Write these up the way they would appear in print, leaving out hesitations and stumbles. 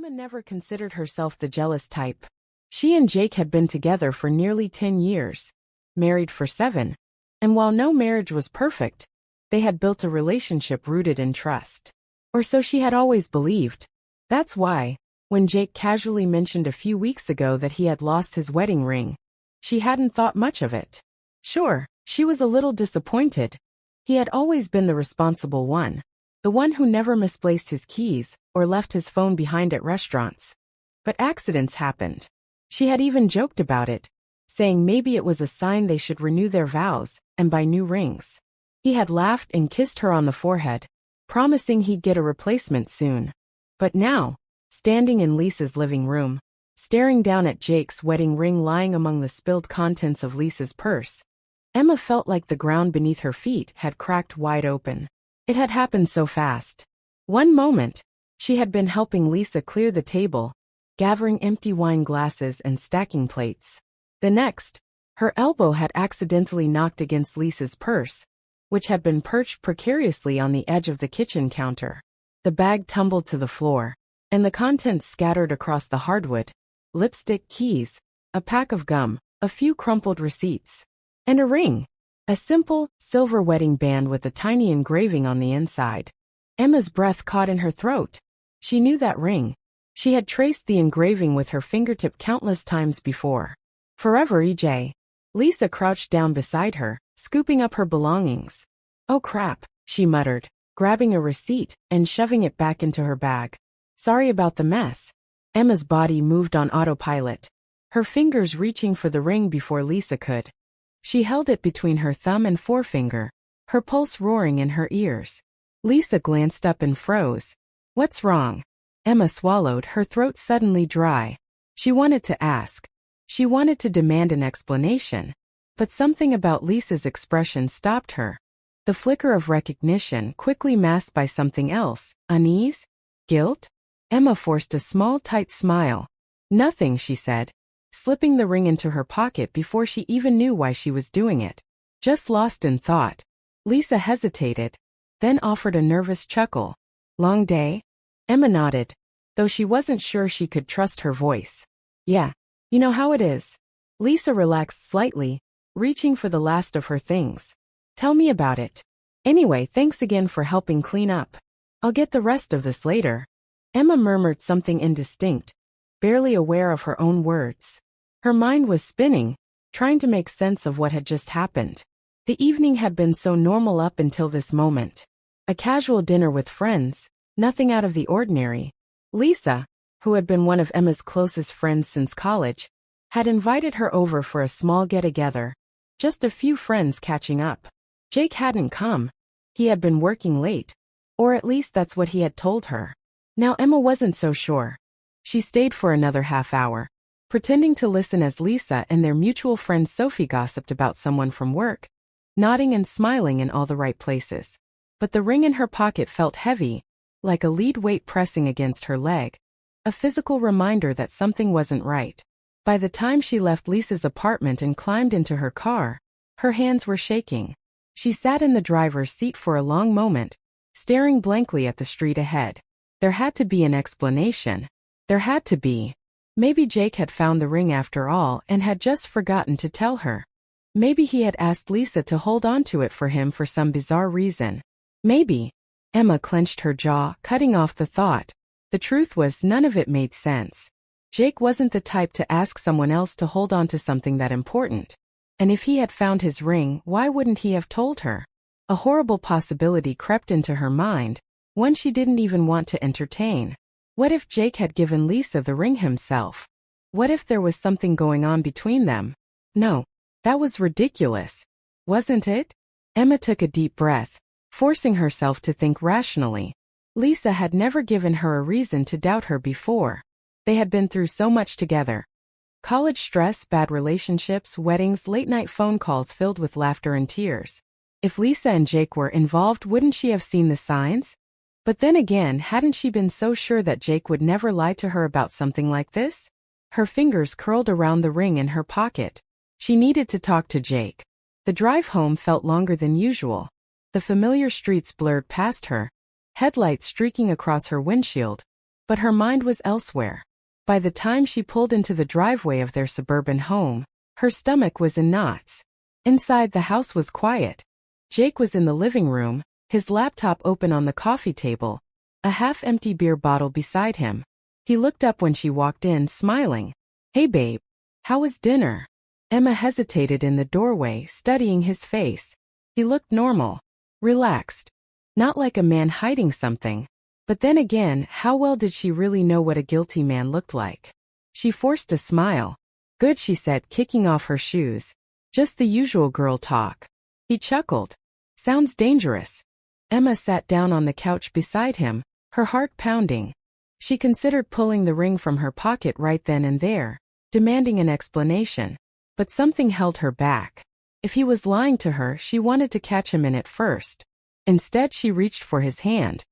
Emma never considered herself the jealous type. She and Jake had been together for nearly 10 years, married for 7, and while no marriage was perfect, they had built a relationship rooted in trust. Or so she had always believed. That's why, when Jake casually mentioned a few weeks ago that he had lost his wedding ring, she hadn't thought much of it. Sure, she was a little disappointed. He had always been the responsible one, the one who never misplaced his keys or left his phone behind at restaurants. But accidents happened. She had even joked about it, saying maybe it was a sign they should renew their vows and buy new rings. He had laughed and kissed her on the forehead, promising he'd get a replacement soon. But now, standing in Lisa's living room, staring down at Jake's wedding ring lying among the spilled contents of Lisa's purse, Emma felt like the ground beneath her feet had cracked wide open. It had happened so fast. One moment, she had been helping Lisa clear the table, gathering empty wine glasses and stacking plates. The next, her elbow had accidentally knocked against Lisa's purse, which had been perched precariously on the edge of the kitchen counter. The bag tumbled to the floor, and the contents scattered across the hardwood: lipstick, keys, a pack of gum, a few crumpled receipts, and a ring. A simple, silver wedding band with a tiny engraving on the inside. Emma's breath caught in her throat. She knew that ring. She had traced the engraving with her fingertip countless times before. Forever EJ. Lisa crouched down beside her, scooping up her belongings. Oh crap, she muttered, grabbing a receipt and shoving it back into her bag. Sorry about the mess. Emma's body moved on autopilot, her fingers reaching for the ring before Lisa could. She held it between her thumb and forefinger, her pulse roaring in her ears. Lisa glanced up and froze. What's wrong? Emma swallowed, her throat suddenly dry. She wanted to ask. She wanted to demand an explanation. But something about Lisa's expression stopped her. The flicker of recognition quickly masked by something else: unease? Guilt? Emma forced a small, tight smile. Nothing, she said, slipping the ring into her pocket before she even knew why she was doing it. Just lost in thought. Lisa hesitated, then offered a nervous chuckle. Long day? Emma nodded, though she wasn't sure she could trust her voice. Yeah, you know how it is. Lisa relaxed slightly, reaching for the last of her things. Tell me about it. Anyway, thanks again for helping clean up. I'll get the rest of this later. Emma murmured something indistinct, barely aware of her own words. Her mind was spinning, trying to make sense of what had just happened. The evening had been so normal up until this moment. A casual dinner with friends, nothing out of the ordinary. Lisa, who had been one of Emma's closest friends since college, had invited her over for a small get-together, just a few friends catching up. Jake hadn't come. He had been working late, or at least that's what he had told her. Now Emma wasn't so sure. She stayed for another half hour, pretending to listen as Lisa and their mutual friend Sophie gossiped about someone from work, nodding and smiling in all the right places. But the ring in her pocket felt heavy, like a lead weight pressing against her leg, a physical reminder that something wasn't right. By the time she left Lisa's apartment and climbed into her car, her hands were shaking. She sat in the driver's seat for a long moment, staring blankly at the street ahead. There had to be an explanation. There had to be. Maybe Jake had found the ring after all and had just forgotten to tell her. Maybe he had asked Lisa to hold on to it for him for some bizarre reason. Maybe. Emma clenched her jaw, cutting off the thought. The truth was, none of it made sense. Jake wasn't the type to ask someone else to hold on to something that important. And if he had found his ring, why wouldn't he have told her? A horrible possibility crept into her mind, one she didn't even want to entertain. What if Jake had given Lisa the ring himself? What if there was something going on between them? No, that was ridiculous. Wasn't it? Emma took a deep breath, forcing herself to think rationally. Lisa had never given her a reason to doubt her before. They had been through so much together. College stress, bad relationships, weddings, late-night phone calls filled with laughter and tears. If Lisa and Jake were involved, wouldn't she have seen the signs? But then again, hadn't she been so sure that Jake would never lie to her about something like this? Her fingers curled around the ring in her pocket. She needed to talk to Jake. The drive home felt longer than usual. The familiar streets blurred past her, headlights streaking across her windshield, but her mind was elsewhere. By the time she pulled into the driveway of their suburban home, her stomach was in knots. Inside, the house was quiet. Jake was in the living room, his laptop open on the coffee table, a half-empty beer bottle beside him. He looked up when she walked in, smiling. "Hey babe, how was dinner?" Emma hesitated in the doorway, studying his face. He looked normal, relaxed, not like a man hiding something. But then again, how well did she really know what a guilty man looked like? She forced a smile. "Good," she said, kicking off her shoes. "Just the usual girl talk." He chuckled. "Sounds dangerous." Emma sat down on the couch beside him, her heart pounding. She considered pulling the ring from her pocket right then and there, demanding an explanation. But something held her back. If he was lying to her, she wanted to catch him in it first. Instead, she reached for his hand.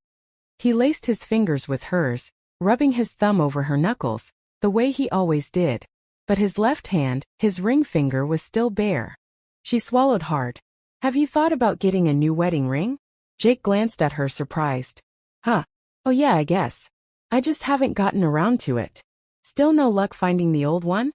He laced his fingers with hers, rubbing his thumb over her knuckles, the way he always did. But his left hand, his ring finger, was still bare. She swallowed hard. "Have you thought about getting a new wedding ring?" Jake glanced at her, surprised. "Huh. Oh yeah, I guess. I just haven't gotten around to it." "Still no luck finding the old one?"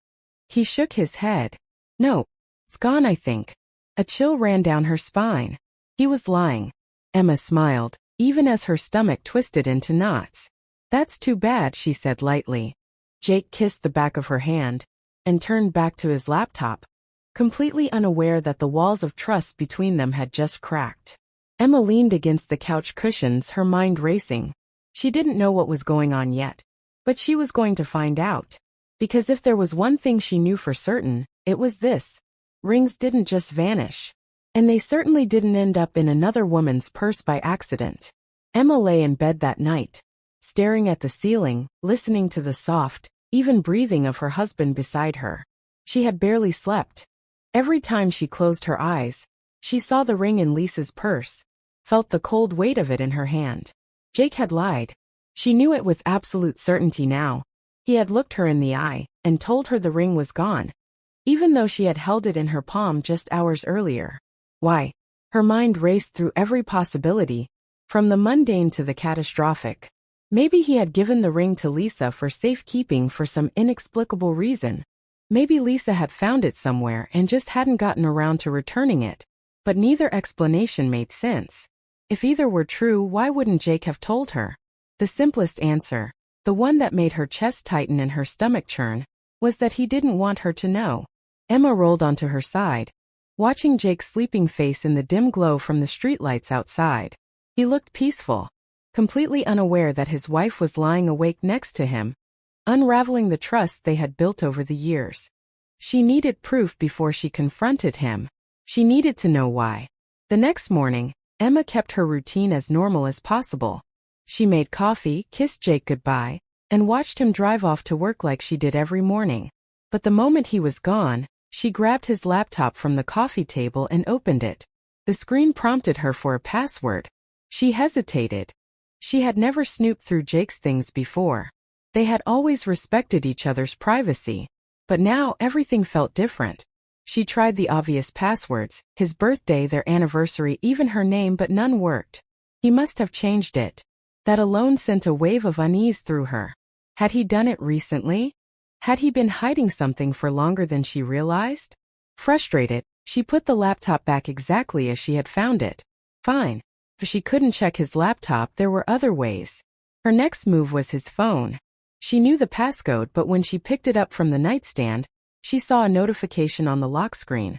He shook his head. "No. It's gone, I think." A chill ran down her spine. He was lying. Emma smiled, even as her stomach twisted into knots. "That's too bad," she said lightly. Jake kissed the back of her hand and turned back to his laptop, completely unaware that the walls of trust between them had just cracked. Emma leaned against the couch cushions, her mind racing. She didn't know what was going on yet, but she was going to find out. Because if there was one thing she knew for certain, it was this. Rings didn't just vanish. And they certainly didn't end up in another woman's purse by accident. Emma lay in bed that night, staring at the ceiling, listening to the soft, even breathing of her husband beside her. She had barely slept. Every time she closed her eyes, she saw the ring in Lisa's purse, felt the cold weight of it in her hand. Jake had lied. She knew it with absolute certainty now. He had looked her in the eye and told her the ring was gone, even though she had held it in her palm just hours earlier. Why? Her mind raced through every possibility, from the mundane to the catastrophic. Maybe he had given the ring to Lisa for safekeeping for some inexplicable reason. Maybe Lisa had found it somewhere and just hadn't gotten around to returning it. But neither explanation made sense. If either were true, why wouldn't Jake have told her? The simplest answer, the one that made her chest tighten and her stomach churn, was that he didn't want her to know. Emma rolled onto her side, watching Jake's sleeping face in the dim glow from the streetlights outside. He looked peaceful, completely unaware that his wife was lying awake next to him, unraveling the trust they had built over the years. She needed proof before she confronted him. She needed to know why. The next morning, Emma kept her routine as normal as possible. She made coffee, kissed Jake goodbye, and watched him drive off to work like she did every morning. But the moment he was gone, she grabbed his laptop from the coffee table and opened it. The screen prompted her for a password. She hesitated. She had never snooped through Jake's things before. They had always respected each other's privacy. But now everything felt different. She tried the obvious passwords, his birthday, their anniversary, even her name, but none worked. He must have changed it. That alone sent a wave of unease through her. Had he done it recently? Had he been hiding something for longer than she realized? Frustrated, she put the laptop back exactly as she had found it. Fine. If she couldn't check his laptop, there were other ways. Her next move was his phone. She knew the passcode, but when she picked it up from the nightstand, she saw a notification on the lock screen.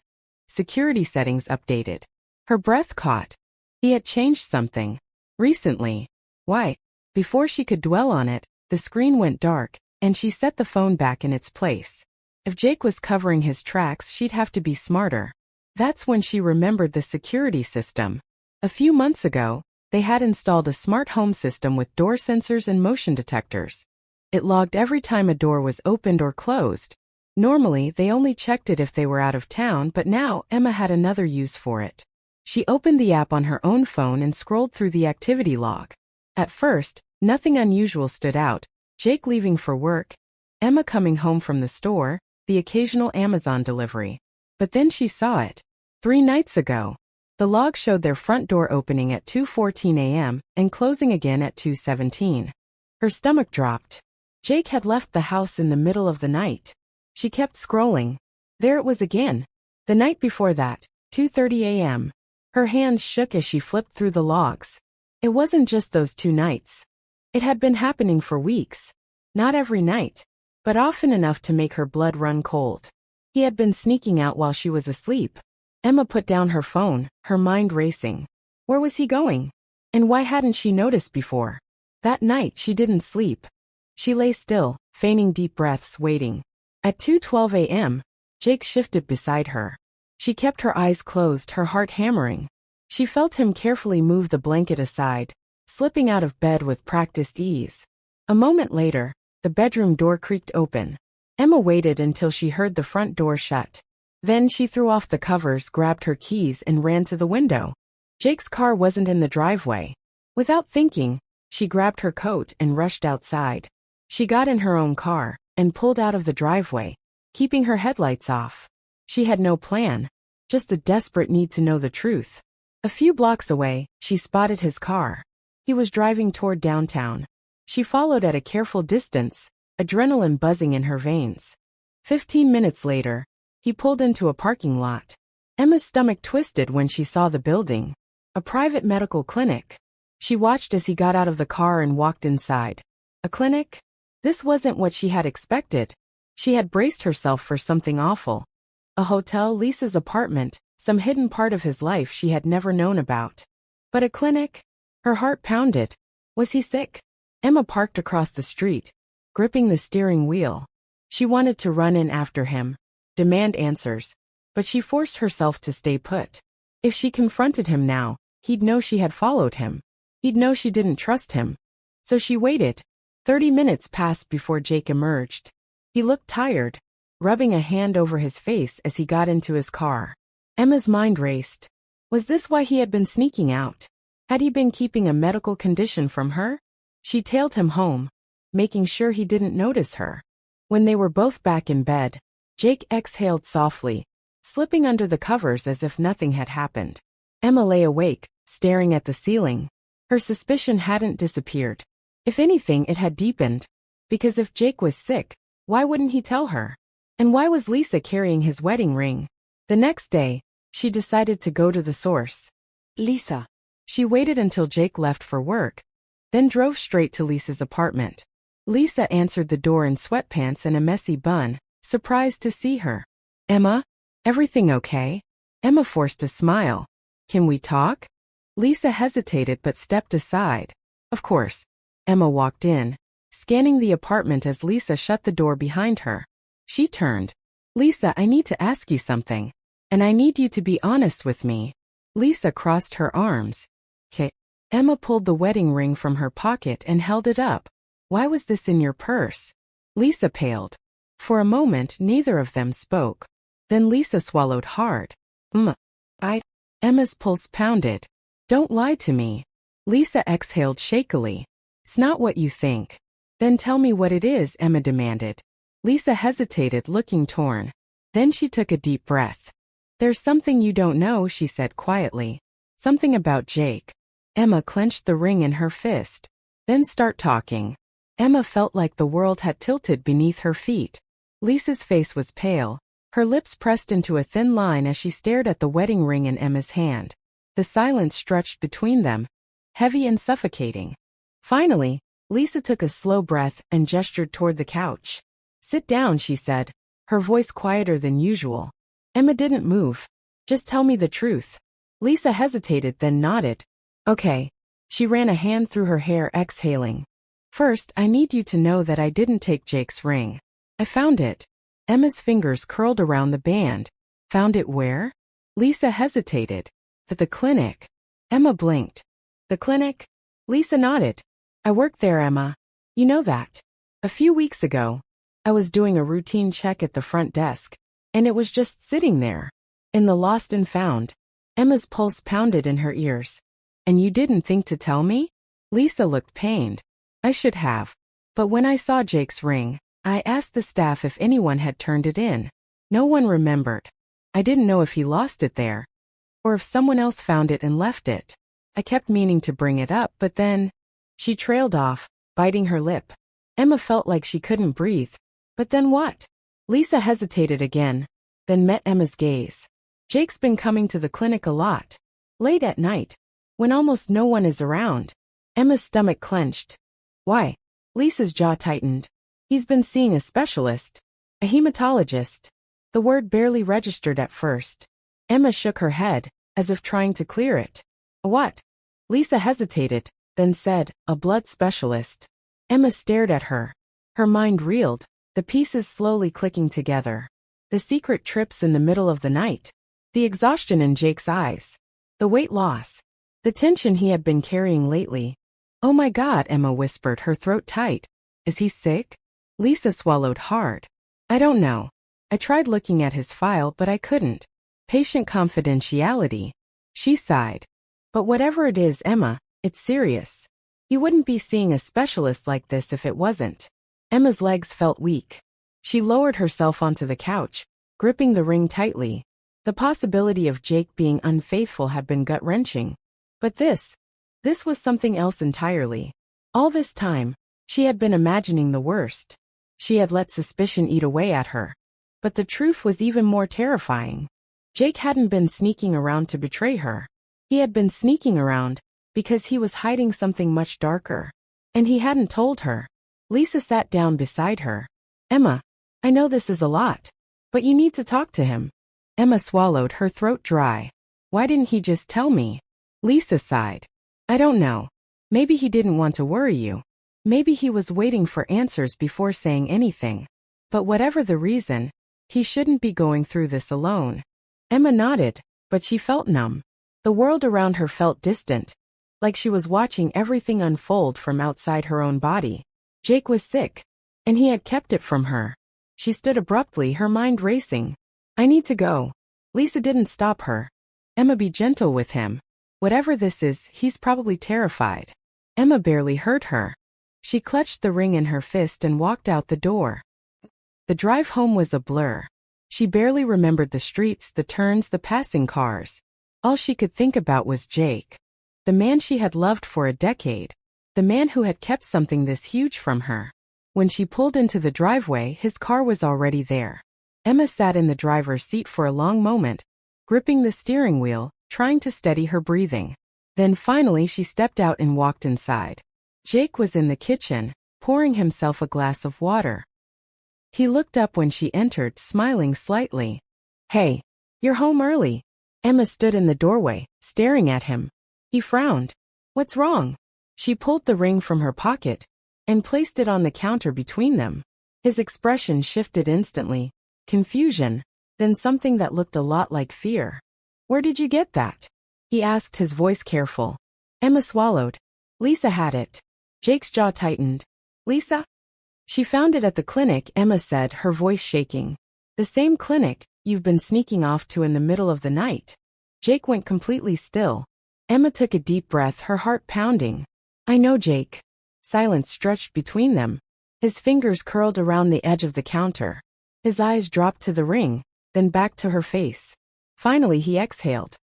Security settings updated. Her breath caught. He had changed something. Recently. Why? Before she could dwell on it, the screen went dark, and she set the phone back in its place. If Jake was covering his tracks, she'd have to be smarter. That's when she remembered the security system. A few months ago, they had installed a smart home system with door sensors and motion detectors. It logged every time a door was opened or closed. Normally, they only checked it if they were out of town, but now Emma had another use for it. She opened the app on her own phone and scrolled through the activity log. At first, nothing unusual stood out. Jake leaving for work, Emma coming home from the store, the occasional Amazon delivery. But then she saw it. 3 nights ago. The log showed their front door opening at 2:14 a.m. and closing again at 2:17. Her stomach dropped. Jake had left the house in the middle of the night. She kept scrolling. There it was again. The night before that, 2:30 a.m. Her hands shook as she flipped through the logs. It wasn't just those 2 nights. It had been happening for weeks. Not every night, but often enough to make her blood run cold. He had been sneaking out while she was asleep. Emma put down her phone, her mind racing. Where was he going? And why hadn't she noticed before? That night she didn't sleep. She lay still, feigning deep breaths, waiting. At 2:12 a.m., Jake shifted beside her. She kept her eyes closed, her heart hammering. She felt him carefully move the blanket aside, slipping out of bed with practiced ease. A moment later, the bedroom door creaked open. Emma waited until she heard the front door shut. Then she threw off the covers, grabbed her keys, and ran to the window. Jake's car wasn't in the driveway. Without thinking, she grabbed her coat and rushed outside. She got in her own car and pulled out of the driveway, keeping her headlights off. She had no plan, just a desperate need to know the truth. A few blocks away, she spotted his car. He was driving toward downtown. She followed at a careful distance, adrenaline buzzing in her veins. 15 minutes later, he pulled into a parking lot. Emma's stomach twisted when she saw the building. A private medical clinic. She watched as he got out of the car and walked inside. A clinic? This wasn't what she had expected. She had braced herself for something awful. A hotel, Lisa's apartment, some hidden part of his life she had never known about. But a clinic? Her heart pounded. Was he sick? Emma parked across the street, gripping the steering wheel. She wanted to run in after him, demand answers, but she forced herself to stay put. If she confronted him now, he'd know she had followed him. He'd know she didn't trust him. So she waited. 30 minutes passed before Jake emerged. He looked tired, rubbing a hand over his face as he got into his car. Emma's mind raced. Was this why he had been sneaking out? Had he been keeping a medical condition from her? She tailed him home, making sure he didn't notice her. When they were both back in bed, Jake exhaled softly, slipping under the covers as if nothing had happened. Emma lay awake, staring at the ceiling. Her suspicion hadn't disappeared. If anything, it had deepened. Because if Jake was sick, why wouldn't he tell her? And why was Lisa carrying his wedding ring? The next day, she decided to go to the source. Lisa. She waited until Jake left for work, then drove straight to Lisa's apartment. Lisa answered the door in sweatpants and a messy bun, surprised to see her. Emma? Everything okay? Emma forced a smile. Can we talk? Lisa hesitated but stepped aside. Of course. Emma walked in, scanning the apartment as Lisa shut the door behind her. She turned. Lisa, I need to ask you something. And I need you to be honest with me. Lisa crossed her arms. "'Kay." Emma pulled the wedding ring from her pocket and held it up. Why was this in your purse? Lisa paled. For a moment, neither of them spoke. Then Lisa swallowed hard. Emma's pulse pounded. Don't lie to me. Lisa exhaled shakily. It's not what you think. Then tell me what it is, Emma demanded. Lisa hesitated, looking torn. Then she took a deep breath. There's something you don't know, she said quietly. Something about Jake. Emma clenched the ring in her fist. Then start talking. Emma felt like the world had tilted beneath her feet. Lisa's face was pale. Her lips pressed into a thin line as she stared at the wedding ring in Emma's hand. The silence stretched between them, heavy and suffocating. Finally, Lisa took a slow breath and gestured toward the couch. Sit down, she said, her voice quieter than usual. Emma didn't move. Just tell me the truth. Lisa hesitated, then nodded. Okay. She ran a hand through her hair, exhaling. First, I need you to know that I didn't take Jake's ring. I found it. Emma's fingers curled around the band. Found it where? Lisa hesitated. At the clinic. Emma blinked. The clinic? Lisa nodded. I worked there, Emma. You know that. A few weeks ago, I was doing a routine check at the front desk, and it was just sitting there. In the lost and found. Emma's pulse pounded in her ears. And you didn't think to tell me? Lisa looked pained. I should have. But when I saw Jake's ring, I asked the staff if anyone had turned it in. No one remembered. I didn't know if he lost it there, or if someone else found it and left it. I kept meaning to bring it up, but then... She trailed off, biting her lip. Emma felt like she couldn't breathe. But then what? Lisa hesitated again, then met Emma's gaze. Jake's been coming to the clinic a lot. Late at night, when almost no one is around. Emma's stomach clenched. Why? Lisa's jaw tightened. He's been seeing a specialist. A hematologist. The word barely registered at first. Emma shook her head, as if trying to clear it. What? Lisa hesitated, then said, a blood specialist. Emma stared at her. Her mind reeled, the pieces slowly clicking together. The secret trips in the middle of the night. The exhaustion in Jake's eyes. The weight loss. The tension he had been carrying lately. Oh my God, Emma whispered, her throat tight. Is he sick? Lisa swallowed hard. I don't know. I tried looking at his file but I couldn't. Patient confidentiality. She sighed. But whatever it is, Emma, it's serious. You wouldn't be seeing a specialist like this if it wasn't. Emma's legs felt weak. She lowered herself onto the couch, gripping the ring tightly. The possibility of Jake being unfaithful had been gut-wrenching. But this was something else entirely. All this time, she had been imagining the worst. She had let suspicion eat away at her. But the truth was even more terrifying. Jake hadn't been sneaking around to betray her. He had been sneaking around because he was hiding something much darker. And he hadn't told her. Lisa sat down beside her. Emma, I know this is a lot, but you need to talk to him. Emma swallowed, her throat dry. Why didn't he just tell me? Lisa sighed. I don't know. Maybe he didn't want to worry you. Maybe he was waiting for answers before saying anything. But whatever the reason, he shouldn't be going through this alone. Emma nodded, but she felt numb. The world around her felt distant, like she was watching everything unfold from outside her own body. Jake was sick, and he had kept it from her. She stood abruptly, her mind racing. I need to go. Lisa didn't stop her. Emma, be gentle with him. Whatever this is, he's probably terrified. Emma barely heard her. She clutched the ring in her fist and walked out the door. The drive home was a blur. She barely remembered the streets, the turns, the passing cars. All she could think about was Jake. The man she had loved for a decade. The man who had kept something this huge from her. When she pulled into the driveway, his car was already there. Emma sat in the driver's seat for a long moment, gripping the steering wheel, trying to steady her breathing. Then finally she stepped out and walked inside. Jake was in the kitchen, pouring himself a glass of water. He looked up when she entered, smiling slightly. Hey, you're home early. Emma stood in the doorway, staring at him. He frowned. What's wrong? She pulled the ring from her pocket and placed it on the counter between them. His expression shifted instantly. Confusion, then something that looked a lot like fear. Where did you get that? He asked, his voice careful. Emma swallowed. Lisa had it. Jake's jaw tightened. Lisa? She found it at the clinic, Emma said, her voice shaking. The same clinic you've been sneaking off to in the middle of the night. Jake went completely still. Emma took a deep breath, her heart pounding. I know, Jake. Silence stretched between them. His fingers curled around the edge of the counter. His eyes dropped to the ring, then back to her face. Finally he exhaled.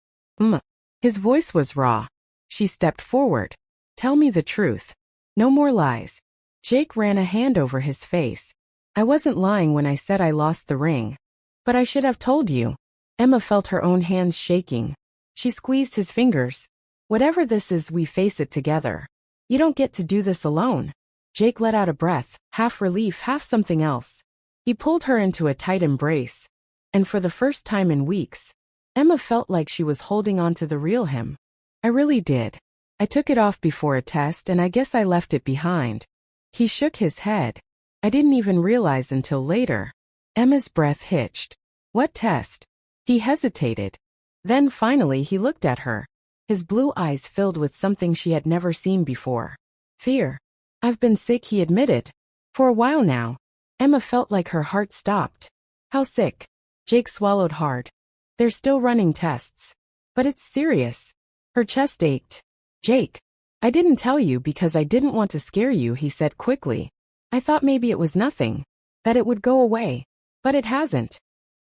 His voice was raw. She stepped forward. Tell me the truth. No more lies. Jake ran a hand over his face. I wasn't lying when I said I lost the ring. But I should have told you. Emma felt her own hands shaking. She squeezed his fingers. Whatever this is, we face it together. You don't get to do this alone. Jake let out a breath, half relief, half something else. He pulled her into a tight embrace. And for the first time in weeks, Emma felt like she was holding on to the real him. I really did. I took it off before a test and I guess I left it behind. He shook his head. I didn't even realize until later. Emma's breath hitched. What test? He hesitated. Then finally he looked at her. His blue eyes filled with something she had never seen before. Fear. I've been sick, he admitted. For a while now. Emma felt like her heart stopped. How sick? Jake swallowed hard. They're still running tests. But it's serious. Her chest ached. Jake. I didn't tell you because I didn't want to scare you, he said quickly. I thought maybe it was nothing. That it would go away. But it hasn't.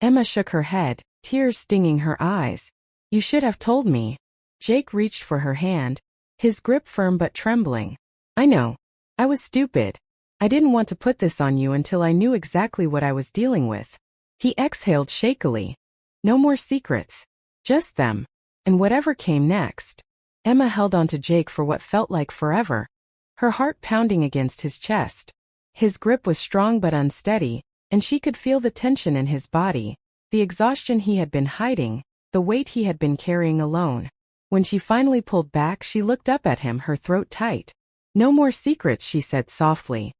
Emma shook her head, tears stinging her eyes. You should have told me. Jake reached for her hand, his grip firm but trembling. I know. I was stupid. I didn't want to put this on you until I knew exactly what I was dealing with. He exhaled shakily. No more secrets. Just them. And whatever came next. Emma held on to Jake for what felt like forever, her heart pounding against his chest. His grip was strong but unsteady, and she could feel the tension in his body, the exhaustion he had been hiding, the weight he had been carrying alone. When she finally pulled back, she looked up at him, her throat tight. No more secrets, she said softly.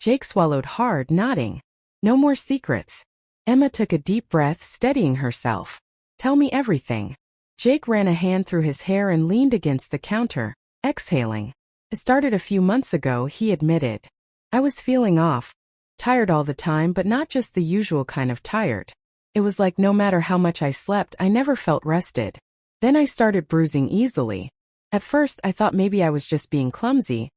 Jake swallowed hard, nodding. No more secrets. Emma took a deep breath, steadying herself. Tell me everything. Jake ran a hand through his hair and leaned against the counter, exhaling. It started a few months ago, he admitted. I was feeling off. Tired all the time, but not just the usual kind of tired. It was like no matter how much I slept, I never felt rested. Then I started bruising easily. At first, I thought maybe I was just being clumsy.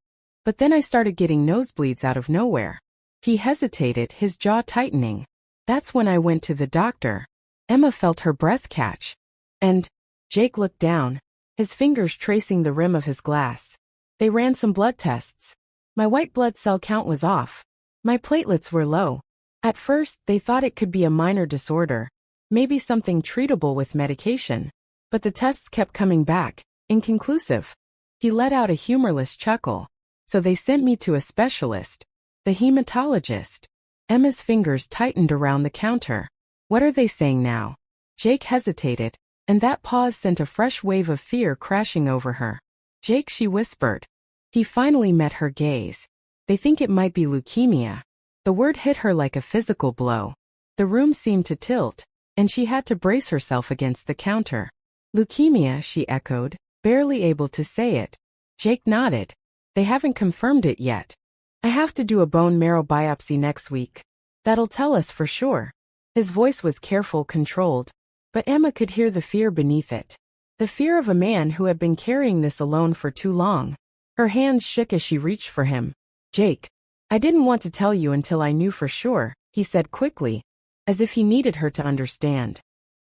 But then I started getting nosebleeds out of nowhere. He hesitated, his jaw tightening. That's when I went to the doctor. Emma felt her breath catch. And Jake looked down, his fingers tracing the rim of his glass. They ran some blood tests. My white blood cell count was off. My platelets were low. At first, they thought it could be a minor disorder, maybe something treatable with medication. But the tests kept coming back, inconclusive. He let out a humorless chuckle. So they sent me to a specialist, the hematologist. Emma's fingers tightened around the counter. What are they saying now? Jake hesitated, and that pause sent a fresh wave of fear crashing over her. Jake, she whispered. He finally met her gaze. They think it might be leukemia. The word hit her like a physical blow. The room seemed to tilt, and she had to brace herself against the counter. Leukemia, she echoed, barely able to say it. Jake nodded. They haven't confirmed it yet. I have to do a bone marrow biopsy next week. That'll tell us for sure. His voice was careful, controlled, but Emma could hear the fear beneath it. The fear of a man who had been carrying this alone for too long. Her hands shook as she reached for him. Jake, I didn't want to tell you until I knew for sure, he said quickly, as if he needed her to understand.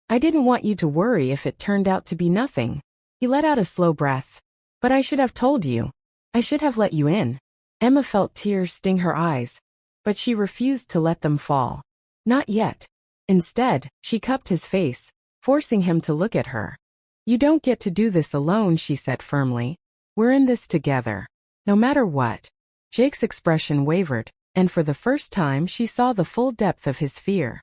I didn't want you to worry if it turned out to be nothing. He let out a slow breath. But I should have told you. I should have let you in. Emma felt tears sting her eyes, but she refused to let them fall. Not yet. Instead, she cupped his face, forcing him to look at her. You don't get to do this alone, she said firmly. We're in this together. No matter what. Jake's expression wavered, and for the first time she saw the full depth of his fear.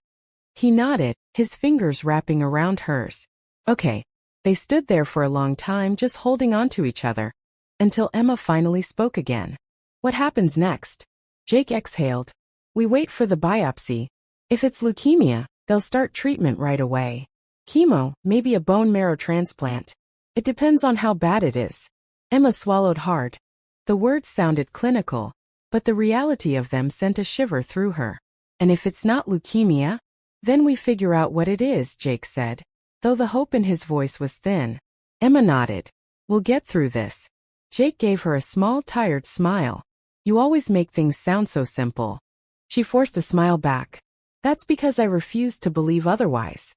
He nodded, his fingers wrapping around hers. Okay. They stood there for a long time, just holding on to each other, until Emma finally spoke again. What happens next? Jake exhaled. We wait for the biopsy. If it's leukemia, they'll start treatment right away. Chemo, maybe a bone marrow transplant. It depends on how bad it is. Emma swallowed hard. The words sounded clinical, but the reality of them sent a shiver through her. And if it's not leukemia? Then we figure out what it is, Jake said, though the hope in his voice was thin. Emma nodded. We'll get through this. Jake gave her a small, tired smile. You always make things sound so simple. She forced a smile back. That's because I refused to believe otherwise.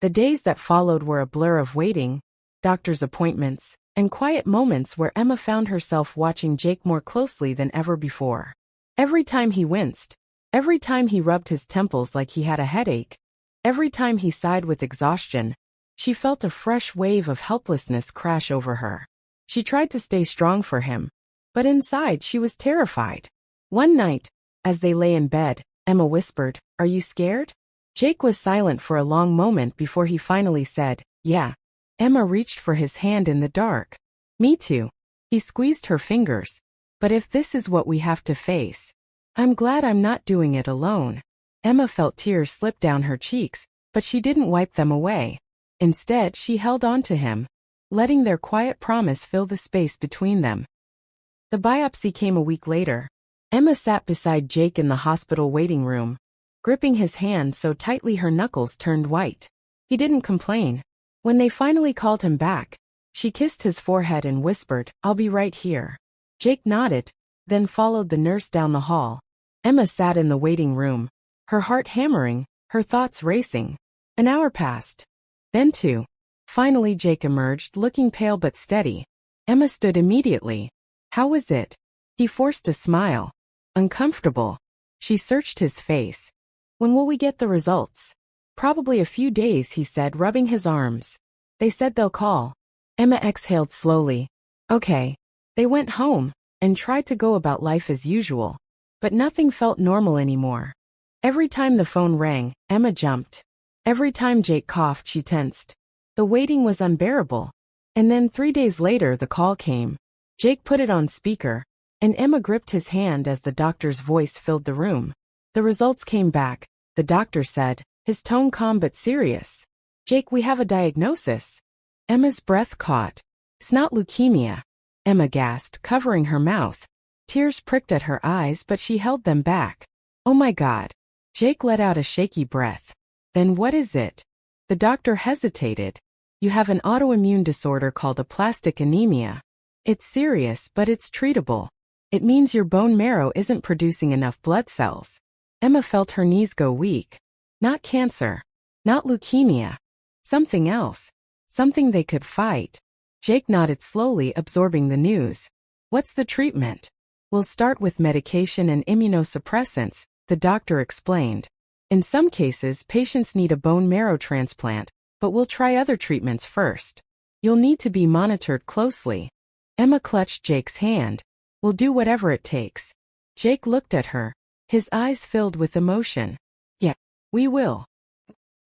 The days that followed were a blur of waiting, doctor's appointments, and quiet moments where Emma found herself watching Jake more closely than ever before. Every time he winced, every time he rubbed his temples like he had a headache, every time he sighed with exhaustion, she felt a fresh wave of helplessness crash over her. She tried to stay strong for him, but inside she was terrified. One night, as they lay in bed, Emma whispered, Are you scared? Jake was silent for a long moment before he finally said, Yeah. Emma reached for his hand in the dark. Me too. He squeezed her fingers. But if this is what we have to face, I'm glad I'm not doing it alone. Emma felt tears slip down her cheeks, but she didn't wipe them away. Instead, she held on to him, letting their quiet promise fill the space between them. The biopsy came a week later. Emma sat beside Jake in the hospital waiting room, gripping his hand so tightly her knuckles turned white. He didn't complain. When they finally called him back, she kissed his forehead and whispered, I'll be right here. Jake nodded, then followed the nurse down the hall. Emma sat in the waiting room, her heart hammering, her thoughts racing. An hour passed. Then two. Finally Jake emerged, looking pale but steady. Emma stood immediately. How was it? He forced a smile. Uncomfortable. She searched his face. When will we get the results? Probably a few days, he said, rubbing his arms. They said they'll call. Emma exhaled slowly. Okay. They went home and tried to go about life as usual. But nothing felt normal anymore. Every time the phone rang, Emma jumped. Every time Jake coughed, she tensed. The waiting was unbearable. And then 3 days later the call came. Jake put it on speaker, and Emma gripped his hand as the doctor's voice filled the room. The results came back, the doctor said, his tone calm but serious. Jake, we have a diagnosis. Emma's breath caught. It's not leukemia. Emma gasped, covering her mouth. Tears pricked at her eyes, but she held them back. Oh my God. Jake let out a shaky breath. Then what is it? The doctor hesitated. You have an autoimmune disorder called aplastic anemia. It's serious, but it's treatable. It means your bone marrow isn't producing enough blood cells. Emma felt her knees go weak. Not cancer. Not leukemia. Something else. Something they could fight. Jake nodded slowly, absorbing the news. What's the treatment? We'll start with medication and immunosuppressants, the doctor explained. In some cases, patients need a bone marrow transplant, but we'll try other treatments first. You'll need to be monitored closely. Emma clutched Jake's hand. We'll do whatever it takes. Jake looked at her, his eyes filled with emotion. Yeah, we will.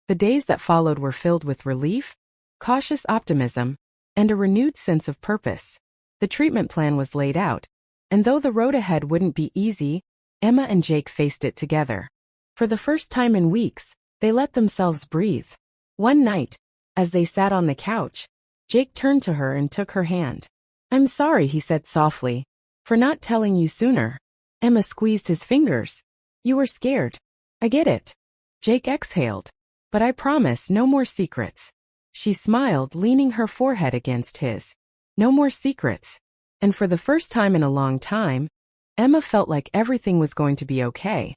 The days that followed were filled with relief, cautious optimism, and a renewed sense of purpose. The treatment plan was laid out, and though the road ahead wouldn't be easy, Emma and Jake faced it together. For the first time in weeks, they let themselves breathe. One night, as they sat on the couch, Jake turned to her and took her hand. I'm sorry, he said softly, for not telling you sooner. Emma squeezed his fingers. You were scared. I get it. Jake exhaled. But I promise no more secrets. She smiled, leaning her forehead against his. No more secrets. And for the first time in a long time, Emma felt like everything was going to be okay.